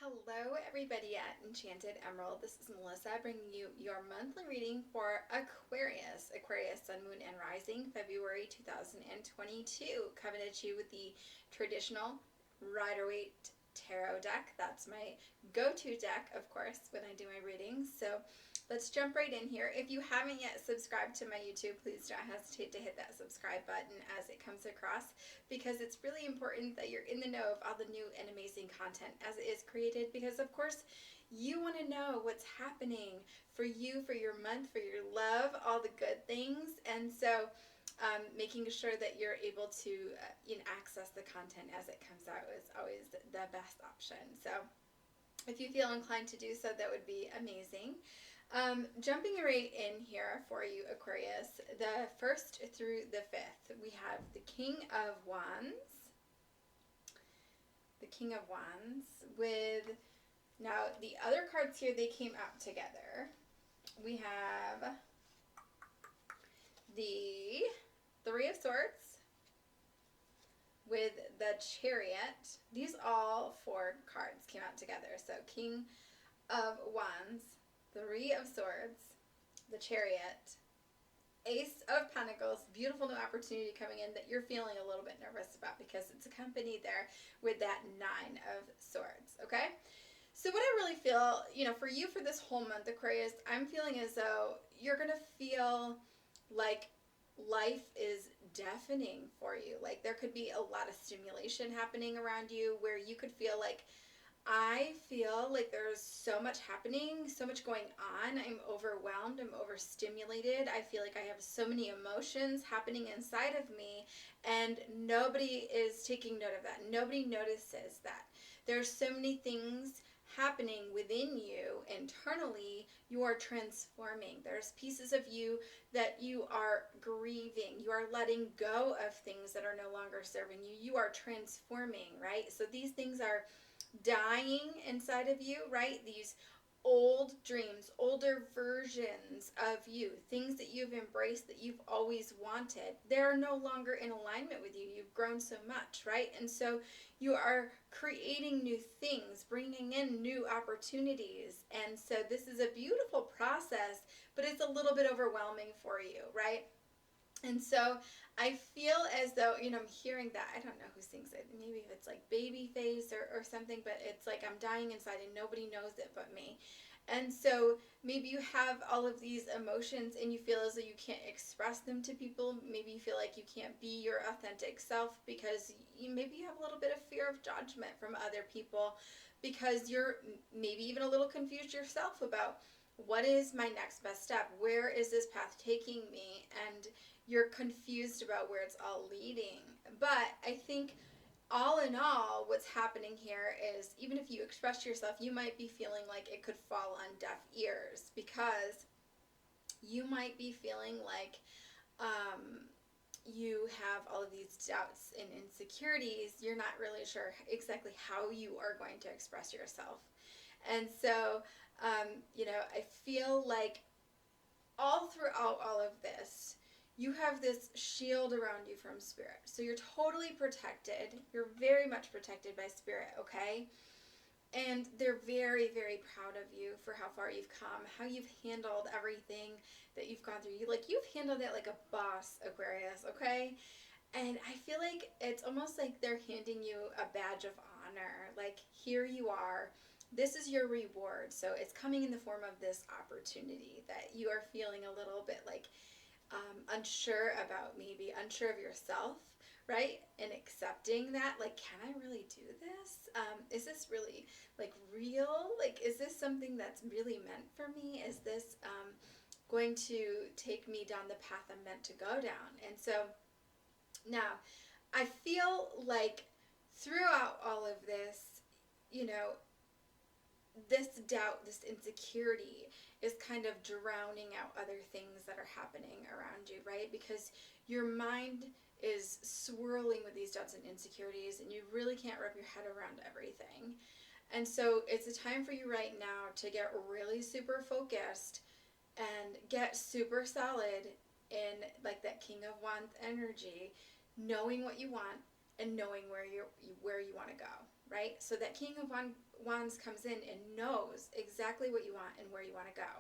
Hello everybody at Enchanted Emerald. This is Melissa bringing you your monthly reading for Aquarius. Aquarius Sun, Moon, and Rising, February 2022. Coming at you with the traditional Rider-Waite Tarot deck. That's my go-to deck, of course, when I do my readings. So let's jump right in here. If you haven't yet subscribed to my YouTube, please don't hesitate to hit that subscribe button as it comes across, because it's really important that you're in the know of all the new and amazing content as it is created, because of course you want to know what's happening for you, for your month, for your love, all the good things. And so making sure that you're able to access the content as it comes out is always the best option. So if you feel inclined to do so, that would be amazing. Jumping right in here for you, Aquarius, the 1st through the 5th, we have the King of Wands. The King of Wands with, now the other cards here, they came out together. We have the Three of Swords with the Chariot. These all 4 cards came out together. So King of Wands, Three of Swords, the Chariot, Ace of Pentacles, beautiful new opportunity coming in that you're feeling a little bit nervous about because it's accompanied there with that Nine of Swords, okay? So what I really feel, for you for this whole month, Aquarius, I'm feeling as though you're going to feel like life is deafening for you. Like there could be a lot of stimulation happening around you where you could feel like, I feel like there's so much happening, so much going on. I'm overwhelmed. I'm overstimulated. I feel like I have so many emotions happening inside of me, and nobody is taking note of that. Nobody notices that. There's so many things happening within you internally. You are transforming. There's pieces of you that you are grieving. You are letting go of things that are no longer serving you. You are transforming, right? So these things are dying inside of you, right? These old dreams, older versions of you, things that you've embraced that you've always wanted, they're no longer in alignment with you. You've grown so much, right? And so you are creating new things, bringing in new opportunities. And so this is a beautiful process, but it's a little bit overwhelming for you, right? And so I feel as though, I'm hearing that, I don't know who sings it, maybe if it's like Babyface or something, but it's like I'm dying inside and nobody knows it but me. And so maybe you have all of these emotions and you feel as though you can't express them to people. Maybe you feel like you can't be your authentic self because maybe you have a little bit of fear of judgment from other people, because you're maybe even a little confused yourself about what is my next best step? Where is this path taking me? And you're confused about where it's all leading. But I think all in all, what's happening here is even if you express yourself, you might be feeling like it could fall on deaf ears, because you might be feeling like you have all of these doubts and insecurities. You're not really sure exactly how you are going to express yourself. And so, I feel like all throughout all of this, you have this shield around you from Spirit. So you're totally protected. You're very much protected by Spirit, okay? And they're very, very proud of you for how far you've come, how you've handled everything that you've gone through. You've handled it like a boss, Aquarius, okay? And I feel like it's almost like they're handing you a badge of honor. Like, here you are. This is your reward. So it's coming in the form of this opportunity that you are feeling a little bit like unsure about, maybe unsure of yourself, right? And accepting that, like, can I really do this? Is this really like real? Like, is this something that's really meant for me? Is this going to take me down the path I'm meant to go down? And so now I feel like throughout all of this, this doubt, this insecurity is kind of drowning out other things that are happening around you, right? Because your mind is swirling with these doubts and insecurities, and you really can't wrap your head around everything. And so it's a time for you right now to get really super focused and get super solid in like that King of Wands energy, knowing what you want and knowing where you want to go, right? So that King of Wands comes in and knows exactly what you want and where you want to go.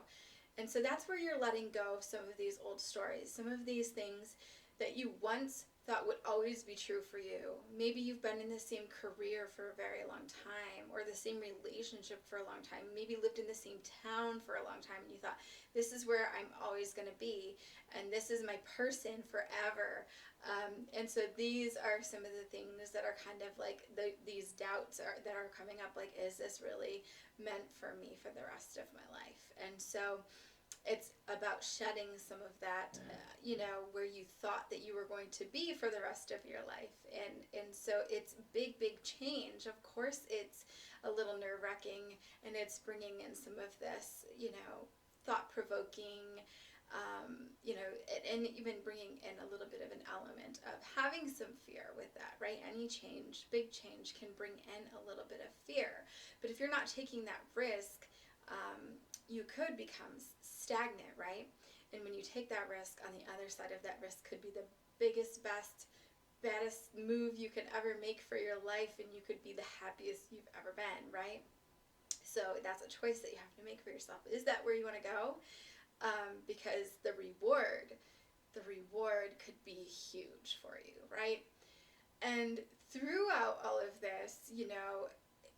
And so that's where you're letting go of some of these old stories, some of these things that you once thought would always be true for you. Maybe you've been in the same career for a very long time, or the same relationship for a long time. Maybe lived in the same town for a long time, and you thought, this is where I'm always going to be, and this is my person forever. And so these are some of the things that are kind of like these doubts that are coming up, like, is this really meant for me for the rest of my life? And so it's about shedding some of that, where you thought that you were going to be for the rest of your life. And so it's big change. Of course, it's a little nerve-wracking, and it's bringing in some of this, thought-provoking, and even bringing in a little bit of an element of having some fear with that, right? Any change, big change, can bring in a little bit of fear. But if you're not taking that risk, you could become stagnant, right? And when you take that risk, on the other side of that risk could be the biggest, baddest move you could ever make for your life, and you could be the happiest you've ever been, right? So that's a choice that you have to make for yourself. Is that where you want to go? Because the reward could be huge for you, right? And throughout all of this,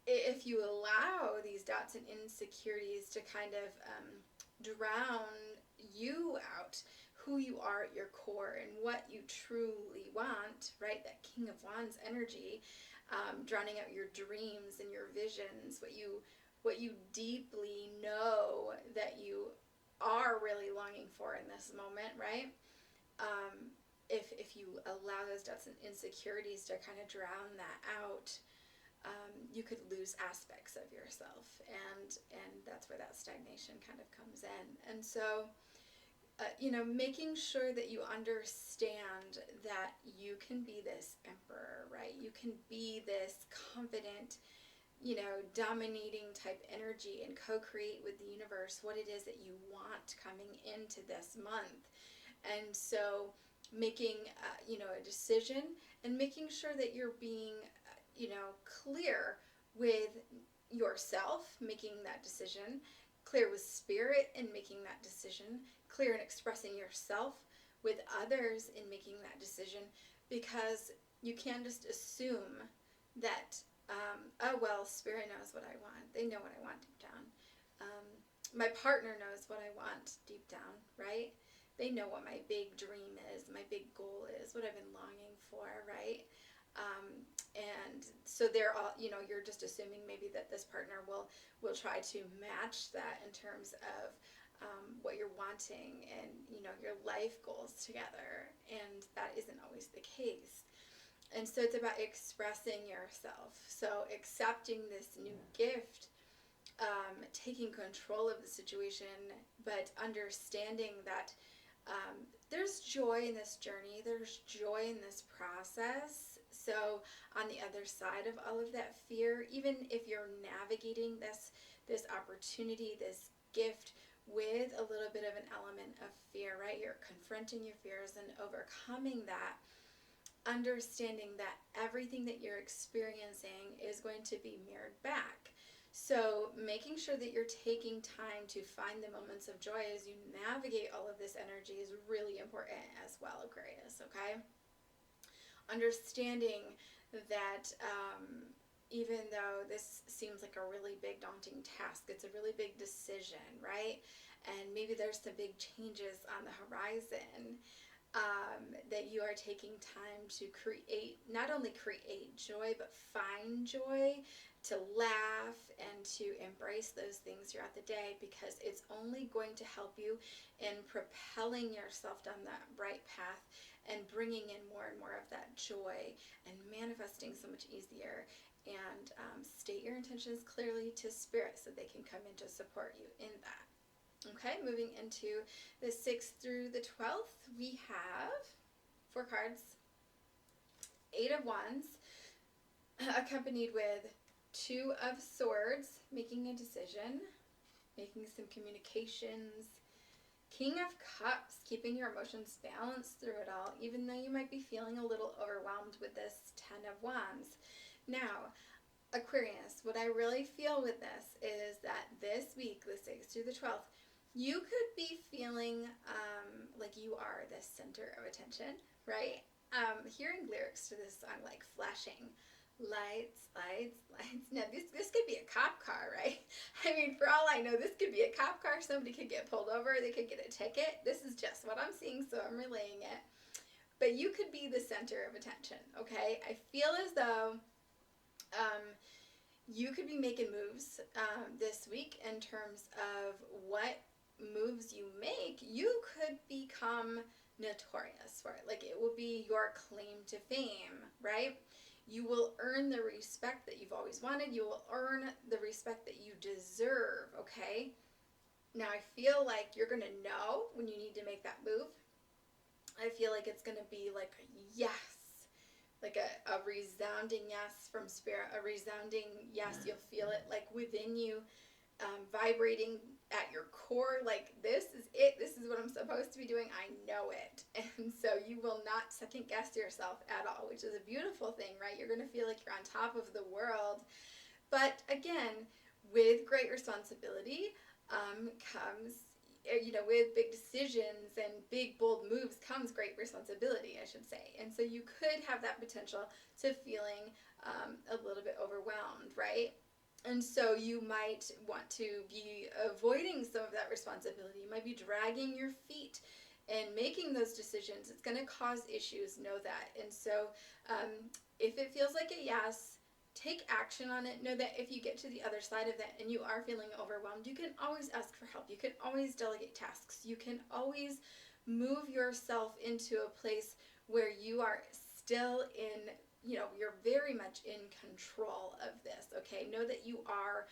if you allow these doubts and insecurities to kind of drown you out, who you are at your core and what you truly want, right? That King of Wands energy, drowning out your dreams and your visions, what you deeply know that you are really longing for in this moment, right? If you allow those doubts and insecurities to kind of drown that out, you could lose aspects of yourself, and that's where that stagnation kind of comes in. And so, making sure that you understand that you can be this emperor, right? You can be this confident, dominating type energy and co-create with the universe what it is that you want coming into this month. And so making, a decision, and making sure that you're being, clear with yourself, making that decision, clear with spirit in making that decision, clear in expressing yourself with others in making that decision, because you can't just assume that, oh, well, spirit knows what I want. They know what I want deep down. My partner knows what I want deep down, right? They know what my big dream is, my big goal is, what I've been longing for, right? And so they're all, you're just assuming maybe that this partner will try to match that in terms of what you're wanting and, your life goals together. And that isn't always the case. And so it's about expressing yourself. So accepting this new gift, taking control of the situation, but understanding that there's joy in this journey. There's joy in this process. So on the other side of all of that fear, even if you're navigating this opportunity, this gift with a little bit of an element of fear, right? You're confronting your fears and overcoming that, understanding that everything that you're experiencing is going to be mirrored back. So making sure that you're taking time to find the moments of joy as you navigate all of this energy is really important as well, Aquarius, okay? Understanding that even though this seems like a really big daunting task, it's a really big decision, right? And maybe there's some big changes on the horizon, that you are taking time to create, not only create joy, but find joy, to laugh and to embrace those things throughout the day, because it's only going to help you in propelling yourself down that bright path and bringing in more and more of that joy and manifesting so much easier. And state your intentions clearly to spirit so they can come in to support you in that. Okay, moving into the 6th through the 12th, we have 4 cards. 8 of Wands, accompanied with 2 of Swords, making a decision, making some communications. King of Cups, keeping your emotions balanced through it all, even though you might be feeling a little overwhelmed with this 10 of Wands. Now, Aquarius, what I really feel with this is that this week, the 6th through the 12th, you could be feeling like you are the center of attention, right? Hearing lyrics to this song like flashing lights, lights, lights. Now this could be a cop car, right? I mean, for all I know, this could be a cop car. Somebody could get pulled over. They could get a ticket. This is just what I'm seeing, so I'm relaying it. But you could be the center of attention, okay? I feel as though you could be making moves this week in terms of what moves you make. You could become notorious for it. Like, it will be your claim to fame, right? You will earn the respect that you've always wanted. You will earn the respect that you deserve, okay? Now, I feel like you're going to know when you need to make that move. I feel like it's going to be like a yes, like a resounding yes from spirit, a resounding yes. You'll feel it like within you, vibrating at your core, like this is it. This is what I'm supposed to be doing. I know it. And so you will not second guess yourself at all, which is a beautiful thing, right? You're going to feel like you're on top of the world. But again, with great responsibility comes, with big decisions and big, bold moves comes great responsibility, I should say. And so you could have that potential to feeling a little bit overwhelmed, right? And so you might want to be avoiding some of that responsibility. You might be dragging your feet and making those decisions. It's going to cause issues, know that. And so if it feels like a yes, take action on it. Know that if you get to the other side of that and you are feeling overwhelmed, you can always ask for help. You can always delegate tasks. You can always move yourself into a place where you are still in, you're very much in control of this, okay? Know that you are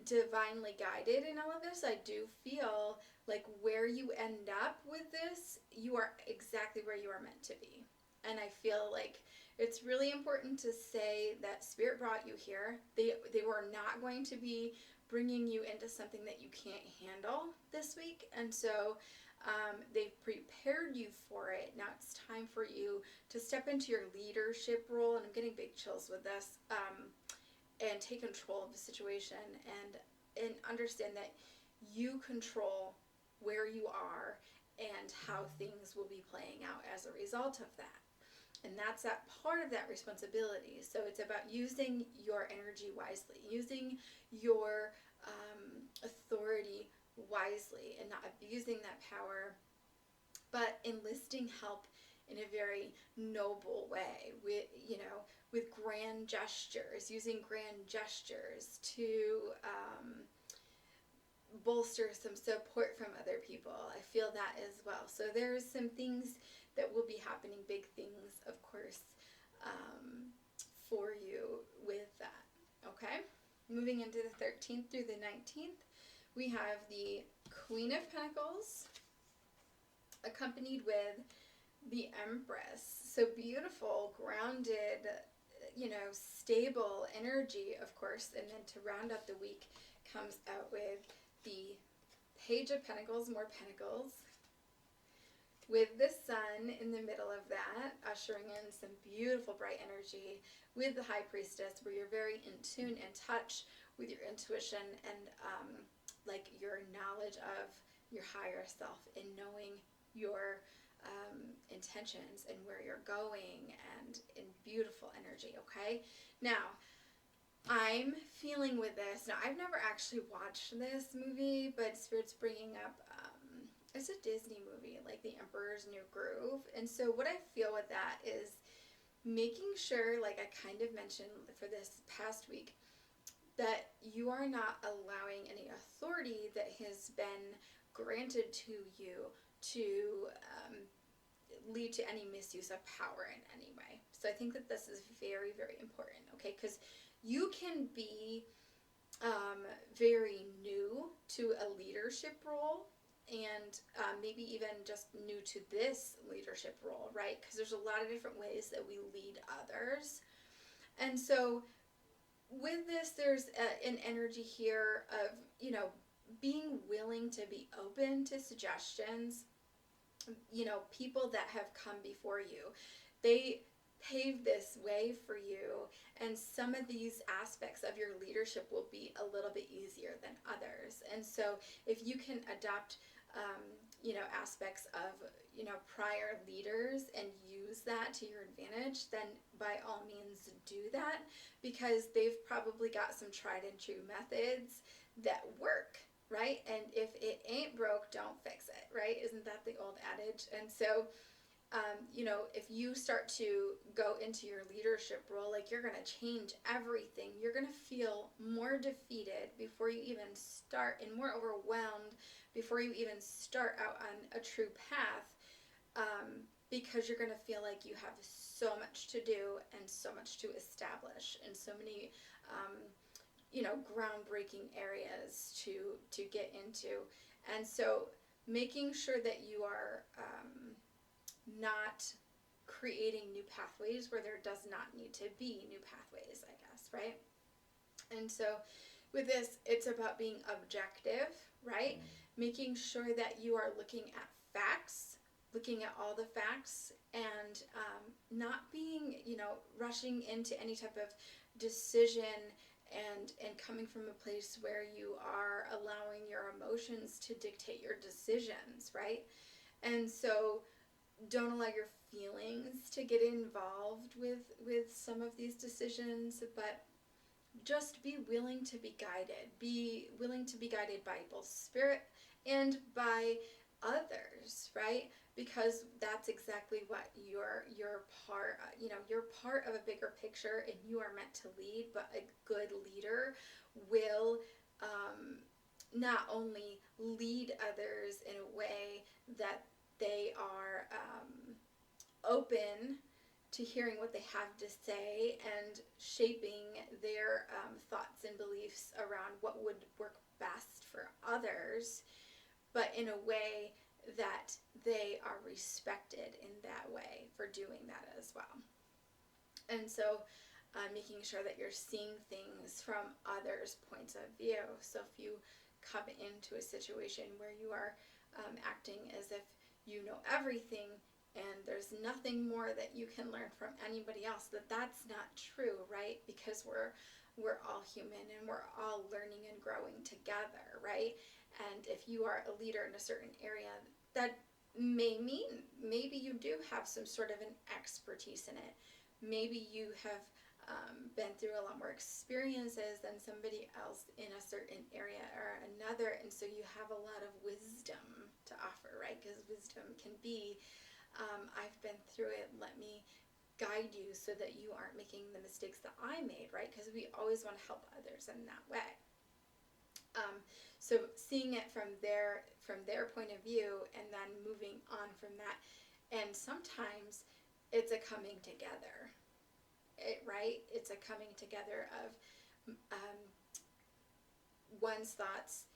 divinely guided in all of this. I do feel like where you end up with this, you are exactly where you are meant to be. And I feel like it's really important to say that Spirit brought you here. They were not going to be bringing you into something that you can't handle this week. And so they've prepared you for it. Now it's time for you to step into your leadership role. And I'm getting big chills with this. And take control of the situation and understand that you control where you are and how things will be playing out as a result of that. And that's that part of that responsibility. So it's about using your energy wisely, using your authority wisely and not abusing that power, but enlisting help in a very noble way with grand gestures, using grand gestures to bolster some support from other people. I feel that as well. So there's some things that will be happening, big things, of course, for you with that. Okay? Moving into the 13th through the 19th, we have the Queen of Pentacles accompanied with the Empress. So beautiful, grounded, stable energy, of course. And then to round up the week comes out with the Page of Pentacles, more Pentacles, with the Sun in the middle of that, ushering in some beautiful bright energy, with the High Priestess, where you're very in tune and touch with your intuition and your knowledge of your higher self and knowing your intentions and where you're going, and in beautiful energy. Okay, now I'm feeling with this. Now, I've never actually watched this movie, but Spirit's bringing up, it's a Disney movie, like The Emperor's New Groove. And so what I feel with that is making sure, like I kind of mentioned for this past week, that you are not allowing any authority that has been granted to you to lead to any misuse of power in any way. So I think that this is very, very important, okay? Because you can be very new to a leadership role and maybe even just new to this leadership role, right? Because there's a lot of different ways that we lead others. And so with this, there's an energy here of, being willing to be open to suggestions. People that have come before you, they pave this way for you, and some of these aspects of your leadership will be a little bit easier than others. And so if you can adopt aspects of prior leaders and use that to your advantage, then by all means do that, because they've probably got some tried and true methods that work, right? And if it ain't broke, don't fix it, right? Isn't that the old adage? And so if you start to go into your leadership role, like, you're going to change everything. You're going to feel more defeated before you even start, and more overwhelmed before you even start out on a true path, because you're going to feel like you have so much to do and so much to establish, and so many groundbreaking areas to get into. And so making sure that you are not creating new pathways where there does not need to be new pathways, I guess, right? And so with this, it's about being objective, right? Making sure that you are looking at facts, looking at all the facts, and not being, rushing into any type of decision and coming from a place where you are allowing your emotions to dictate your decisions, right? And so don't allow your feelings to get involved with some of these decisions, but just be willing to be guided. Be willing to be guided by both spirit and by others, right? Because that's exactly what you're part, you're part of a bigger picture, and you are meant to lead. But a good leader will not only lead others in a way that they are open to hearing what they have to say and shaping their thoughts and beliefs around what would work best for others, but in a way that they are respected in that way for doing that as well. And so making sure that you're seeing things from others' points of view. So if you come into a situation where you are acting as if you know everything and there's nothing more that you can learn from anybody else, that's not true, right? Because we're all human, and we're all learning and growing together, right? And if you are a leader in a certain area, that may mean maybe you do have some sort of an expertise in it. Maybe you have been through a lot more experiences than somebody else in a certain area or another, and so you have a lot of wisdom to offer, right? Because wisdom can be, I've been through it, let me guide you so that you aren't making the mistakes that I made, right? Because we always want to help others in that way. So seeing it from their point of view, and then moving on from that. And sometimes it's a coming together, right? It's a coming together of one's thoughts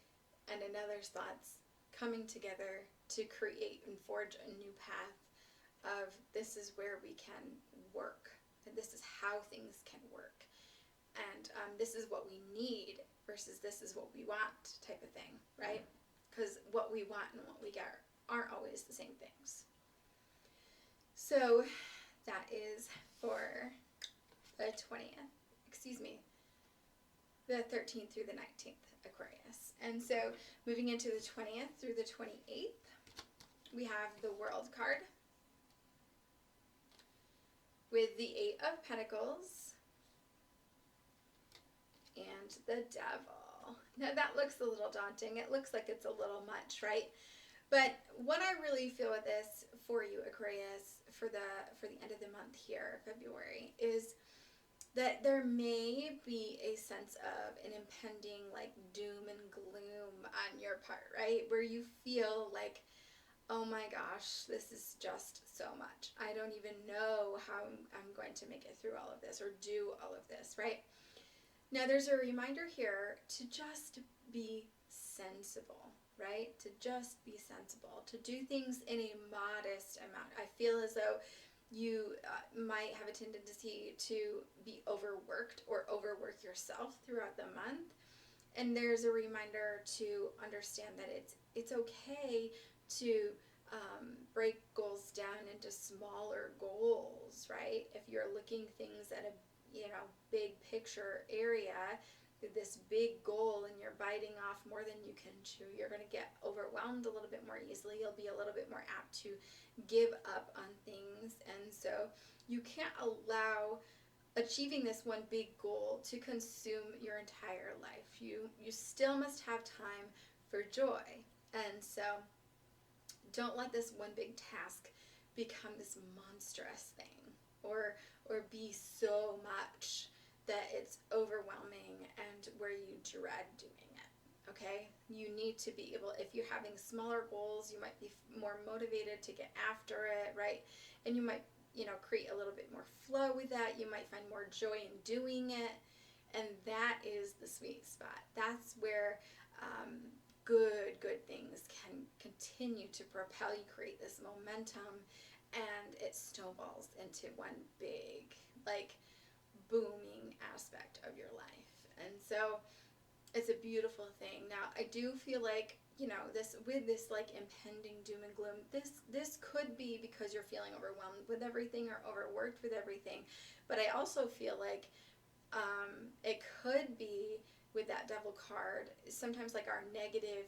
and another's thoughts coming together to create and forge a new path of, this is where we can work, and this is how things can work, and this is what we need versus this is what we want, type of thing, right? Because what we want and what we get aren't always the same things. So that is for the 13th through the 19th Aquarius. And so moving into the 20th through the 28th, we have the World card with the 8 of Pentacles and the Devil. Now that looks a little daunting. It looks like it's a little much, right? But what I really feel with this for you, Aquarius, for the end of the month here, February, is that there may be a sense of an impending like doom and gloom on your part, right? Where you feel like, oh my gosh, this is just so much. I don't even know how I'm going to make it through all of this or do all of this, right? Now there's a reminder here to just be sensible, right? To just be sensible, to do things in a modest amount. I feel as though you might have a tendency to be overworked or overwork yourself throughout the month. And there's a reminder to understand that it's okay to break goals down into smaller goals, right? If you're looking things at a, big picture area, this big goal, and you're biting off more than you can chew, you're going to get overwhelmed a little bit more easily. You'll be a little bit more apt to give up on things. And so you can't allow achieving this one big goal to consume your entire life. You still must have time for joy. And so don't let this one big task become this monstrous thing, or be so much that it's overwhelming and where you dread doing it. Okay? You need to be able, if you're having smaller goals, you might be more motivated to get after it, right? And you might, create a little bit more flow with that. You might find more joy in doing it. And that is the sweet spot. That's where good things can continue to propel you, create this momentum, and it snowballs into one big, booming aspect of your life. And so it's a beautiful thing. Now, I do feel like, this impending doom and gloom, this could be because you're feeling overwhelmed with everything or overworked with everything. But I also feel like it could be with that devil card, sometimes our negative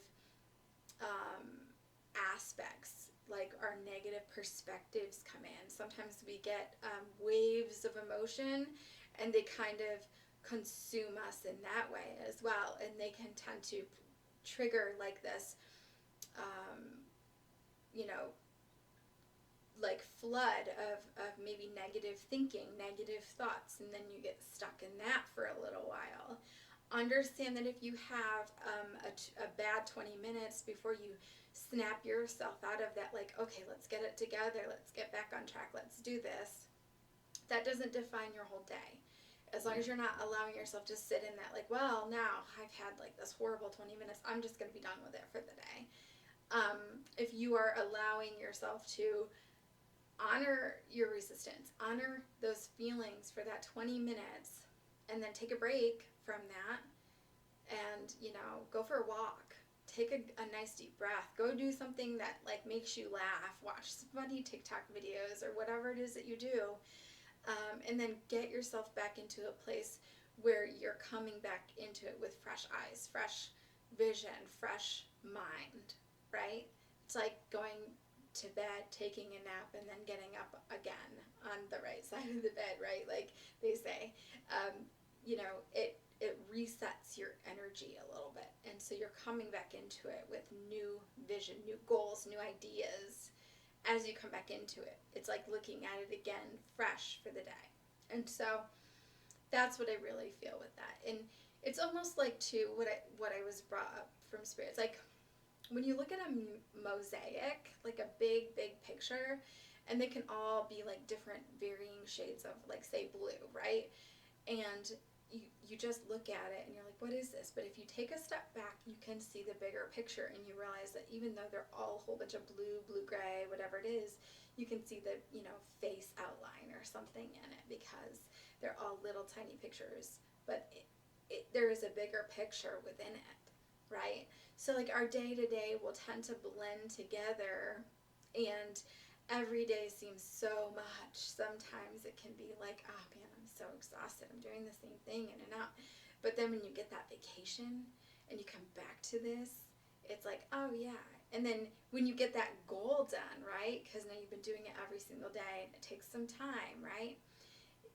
aspects, our negative perspectives come in. Sometimes we get waves of emotion, and they kind of consume us in that way as well, and they can tend to trigger this flood of maybe negative thinking, negative thoughts, and then you get stuck in that for a little while. Understand that if you have a bad 20 minutes before you snap yourself out of that, okay, let's get it together, let's get back on track, let's do this, that doesn't define your whole day. As long as you're not allowing yourself to sit in that, well, now I've had this horrible 20 minutes, I'm just going to be done with it for the day. If you are allowing yourself to honor your resistance, honor those feelings for that 20 minutes, and then take a break from that, and go for a walk, take a nice deep breath, go do something that makes you laugh, watch some funny TikTok videos or whatever it is that you do, and then get yourself back into a place where you're coming back into it with fresh eyes, fresh vision, fresh mind, right? It's like going to bed, taking a nap, and then getting up again on the right side of the bed, right? Like they say, it resets your energy a little bit. And so you're coming back into it with new vision, new goals, new ideas as you come back into it. It's like looking at it again fresh for the day. And so that's what I really feel with that. And it's almost like, too, what I was brought up from spirits. When you look at a mosaic, a big picture, and they can all be different varying shades of, say, blue, right? And you just look at it and you're like, what is this? But if you take a step back, you can see the bigger picture, and you realize that even though they're all a whole bunch of blue-gray, whatever it is, you can see the, face outline or something in it, because they're all little tiny pictures. But there is a bigger picture within it, right? So our day-to-day will tend to blend together, and every day seems so much. Sometimes it can be oh man, I'm so exhausted, I'm doing the same thing in and out. But then when you get that vacation and you come back to this, it's oh yeah. And then when you get that goal done, right, because now you've been doing it every single day, and it takes some time, right,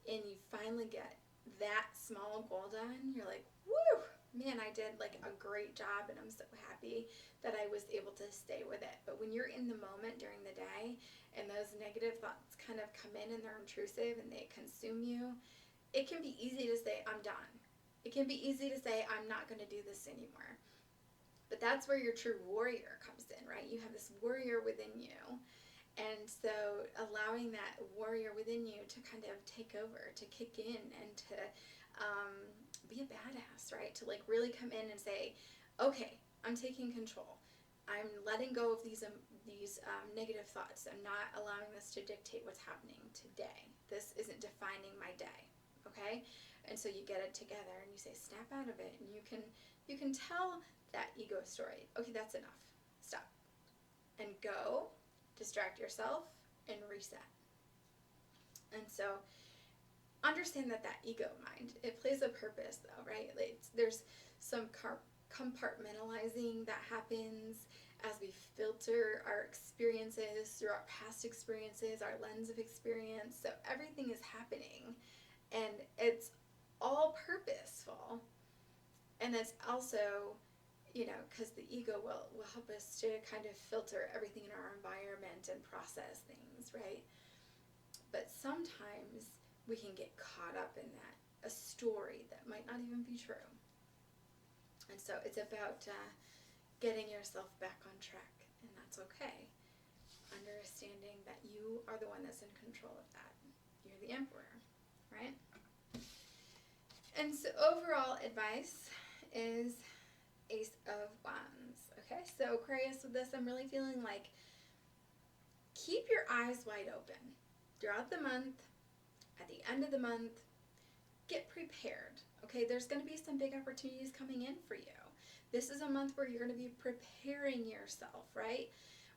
and you finally get that small goal done, you're like, woo, man, I did a great job, and I'm so happy that I was able to stay with it. But when you're in the moment during the day, and those negative thoughts kind of come in, and they're intrusive, and they consume you, it can be easy to say, I'm done. It can be easy to say, I'm not going to do this anymore. But that's where your true warrior comes in, right? You have this warrior within you. And so allowing that warrior within you to kind of take over, to kick in, and to be a badass, right? To really come in and say, okay, I'm taking control. I'm letting go of these negative thoughts. I'm not allowing this to dictate what's happening today. This isn't defining my day, okay? And so you get it together, and you say, snap out of it, and you can tell that ego story. Okay, that's enough. Stop. And go distract yourself, and reset. And so understand that ego mind, it plays a purpose though, right? There's some compartmentalizing that happens as we filter our experiences through our past experiences, our lens of experience. So everything is happening and it's all purposeful. And it's also, because the ego will help us to kind of filter everything in our environment and process things, right? But sometimes we can get caught up in that, a story that might not even be true. And so it's about getting yourself back on track, and that's okay. Understanding that you are the one that's in control of that. You're the emperor, right? And so overall advice is Ace of Wands. Okay, so Aquarius, with this, I'm really feeling like keep your eyes wide open throughout the month. At the end of the month, get prepared. Okay, there's going to be some big opportunities coming in for you. This is a month where you're going to be preparing yourself, right?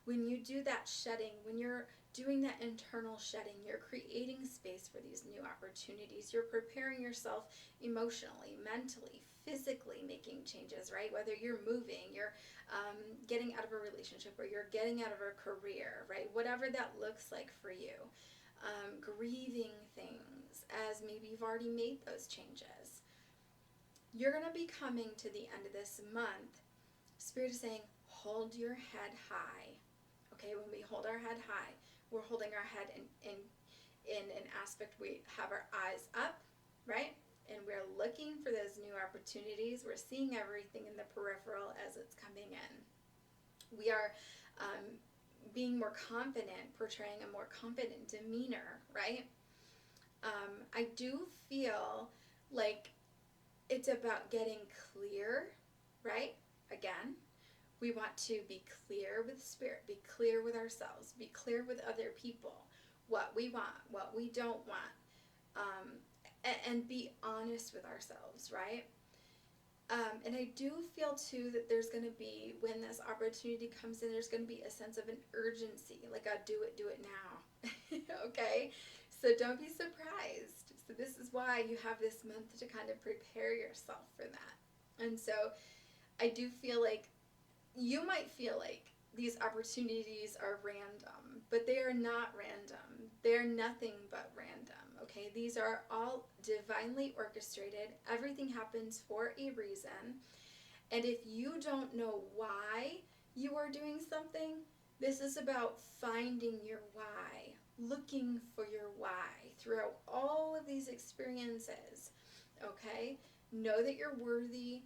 When you do that shedding, when you're doing that internal shedding, you're creating space for these new opportunities. You're preparing yourself emotionally, mentally, physically, making changes, right? Whether you're moving, you're getting out of a relationship, or you're getting out of a career, right? Whatever that looks like for you. Grieving things as maybe you've already made those changes. You're going to be coming to the end of this month. Spirit is saying, hold your head high. Okay, when we hold our head high, we're holding our head in an aspect, we have our eyes up, right? And we're looking for those new opportunities. We're seeing everything in the peripheral as it's coming in. We are being more confident, portraying a more confident demeanor, right? I do feel like it's about getting clear, right? Again, we want to be clear with Spirit, be clear with ourselves, be clear with other people, what we want, what we don't want, and be honest with ourselves, right? And I do feel too that there's going to be, when this opportunity comes in, there's going to be a sense of an urgency, like a do it now. Okay? So don't be surprised. So this is why you have this month to kind of prepare yourself for that. And so I do feel like you might feel like these opportunities are random, but they are not random. They're nothing but random. Okay, these are all divinely orchestrated. Everything happens for a reason. And if you don't know why you are doing something, this is about finding your why, looking for your why throughout all of these experiences. Okay, know that you're worthy.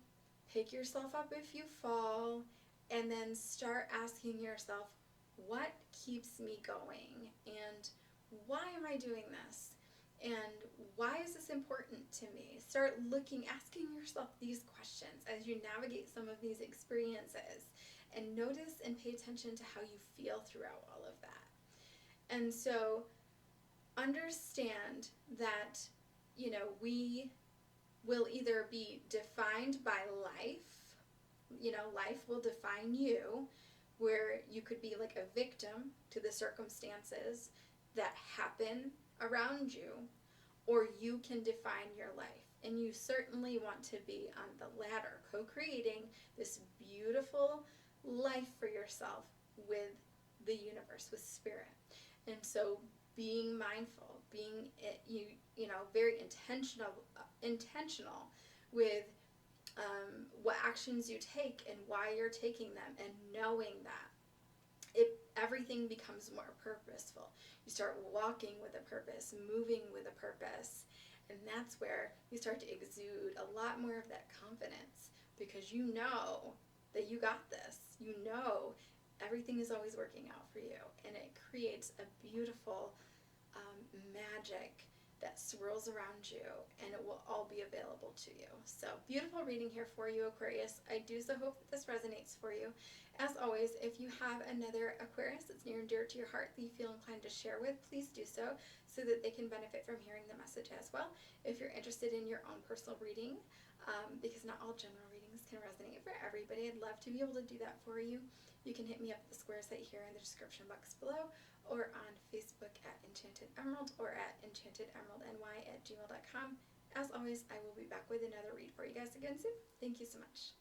Pick yourself up if you fall, and then start asking yourself, what keeps me going? And why am I doing this? And why is this important to me? Start asking yourself these questions as you navigate some of these experiences, and notice and pay attention to how you feel throughout all of that. And so understand that, we will either be defined by life, life will define you, where you could be like a victim to the circumstances that happen around you, or you can define your life. And you certainly want to be on the latter, co-creating this beautiful life for yourself with the universe, with Spirit. And so being mindful, being very intentional with what actions you take and why you're taking them, and knowing that everything becomes more purposeful. You start walking with a purpose, moving with a purpose, and that's where you start to exude a lot more of that confidence, because you know that you got this. You know everything is always working out for you, and it creates a beautiful magic that swirls around you, and it will all be available to you. So beautiful reading here for you, Aquarius. I do so hope that this resonates for you. As always, if you have another Aquarius that's near and dear to your heart that you feel inclined to share with, please do so. so that they can benefit from hearing the message as well. If you're interested in your own personal reading, because not all general readings can resonate for everybody, I'd love to be able to do that for you. You can hit me up at the square site here in the description box below, or on Facebook at Enchanted Emerald, or at enchantedemeraldny@gmail.com. As always, I will be back with another read for you guys again soon. Thank you so much.